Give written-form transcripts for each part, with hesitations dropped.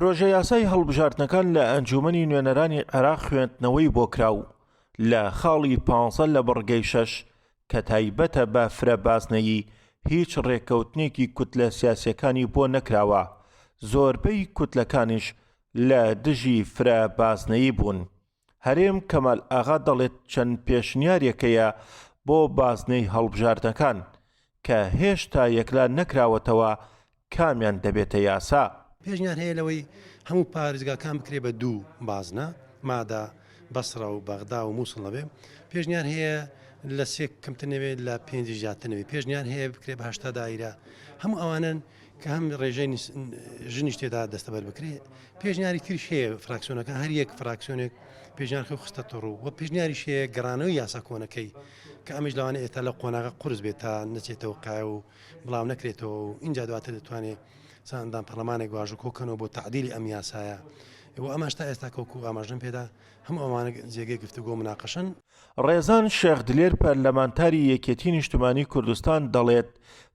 پرۆژە یاسای هەڵبژاردنەکان لە ئەنجومەنی نوێنەرانی عێراق خوێندنەوەی بۆ کراو لە خاڵی 15 لە بڕگەی 6 کە تایبەتە بە فرەبازنەیی هیچ ڕێککەوتنێکی کوتلە سیاسیەکانی بۆ نەکراوە، زۆربەی کوتلەکانیش لە دژی فرەبازنەیی بوون. هەرێم کەمال ئاغا دەڵێت چەند پێشنیارێکەیە بۆ بازنەی هەڵبژاردنەکان کە هێشتا یەکلا نەکراوەتەوە کامیان دەبێتە یاسا. پێشنیار هەیە لەوەی هەموو پارێزگاکان بکرێ بە 2 بازنە، مادا بەسڕە و بەغدا و مووسڵ نەبێ. پێشنیار هەیە لە 3 کەمتر نەوێت لە 5 زیاتر نەوێت. پێشنیار هەیە بکرێ بە 8 دایرە. هەموو ئەوانن کە هەم ڕێژەی ژنیش تێدا دەستەبەر بکرێ. پێشنیاری تریش هەیە فراکسیۆنەکان هەر یەک فراکسیۆنێک پێشنیار خستە ڕوو و پێشنیاریش هەیە گەڕانەوەی یاسا کۆنەکەی کە ئەمیش لەوانە ئێستا لە قۆناغا قورس بێت تا نەچێتەوە قایە و بڵاو نەکرێتەوە و اینجا دواتر دەتوانێت ساندان پەرلەمانێک واژە کۆکەنەوە بۆ تعدیلی ئەم یاسایە. ئەماش تا ئێستا کەوکو ئاماژەم پێدا هەموو ئەوانە جێگەی گفتوگۆ مناقەشن. ڕێزان شێخ دلێر پەرلەمانتاری یەکێتی نیشتمانی کوردستان دەڵێت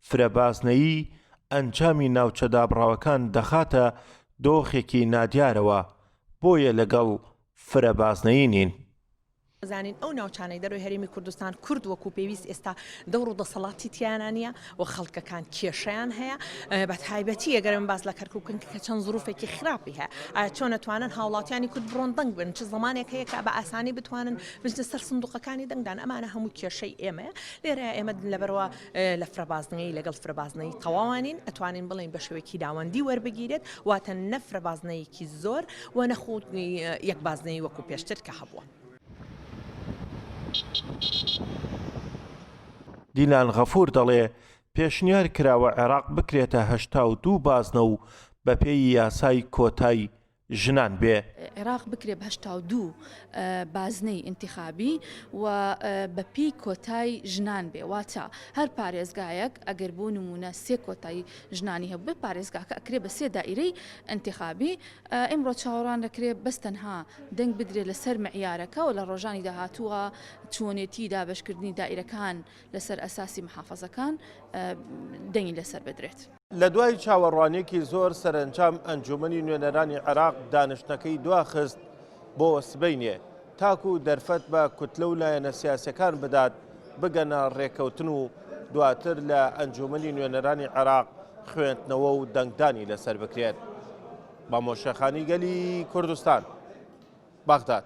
فرەبازنەیی ئەنجامی ناوچە دابڕاوەکان دەخاتە دۆخێکی نادیارەوە، بۆیە لەگەڵ فرەبازنەیی نین. زانین ئەو ناوچانەی دەروی هەرێمی کوردستان کورد وەکو پێویست ئێستا دەوڕ و دەسەڵاتی تیانە نیە و خەڵکەکان کێشەیان هەیە بە تایبەتی ئەگەرم باز لە کەرکووکن کە چەند زروفێکی خراپی هەیە ئایا چۆن نەتوانن هاوڵاتیانی کورد بڕۆن دەنگ بن چ زمانێک هەیە کە بە ئاسانی بتوانن بچنە سەر سندوقەکانی دەنگدان. ئەمانە هەموو کێشەی ئێمەیە. لێرە ئێمە لەبەرەوە لە فرەبازنەی لەگەڵ فرەبازنەی تەواوانین ئەتوانین بڵین بە شێوەیەکی داوەندی وەربگیرێت واتە نە فرەبازنەیەکی زۆر و نەخوت یەک بازنەی وەکو پێشتر کە هەبووە. دیلان غەفور دەڵێ پێشنیار کراوە عێراق بکرێتە 82 بازنە و بە پێی یاسای کۆتای ژنان بێ. عێراق بکرێ بە 82 بازنەی انتخابی و بەپی کۆتای ژنان بێ، واتە هەر پارێزگایەک ئەگەر بۆ نمونە 3 کۆتای ژنانی هەبوو پارێزگاکە ئەکرێ بە 3 دائیرەی انتخابی. ئەمڕۆ چاوەڕان دەکرێت بەستەنها دەنگ بدرێت لەسەر مەعیارەکە و لە ڕۆژانی داهاتووە چۆنێتی دابەشکردنی دائیرەکان لەسەر ئەساسی محافەزەکان دەنگی لەسەر بدرێت. لە دوای چاوەڕوانێکی زۆر سەرنجام ئەنجومەنی نوێنەرانی عێراق دانیشتەکەی دواخست بۆ سبەینێ تاکو دەرفەت بە کوتلە و لایەنە سیاسەکان بدات بگەنە ڕێکەوتن و دواتر لە ئەنجومەنی نوێنەرانی عێراق خوێندنەوە و دەنگدانی لەسەر بکرێت. بە مۆشەخانی گەلی کوردستان، بەغداد.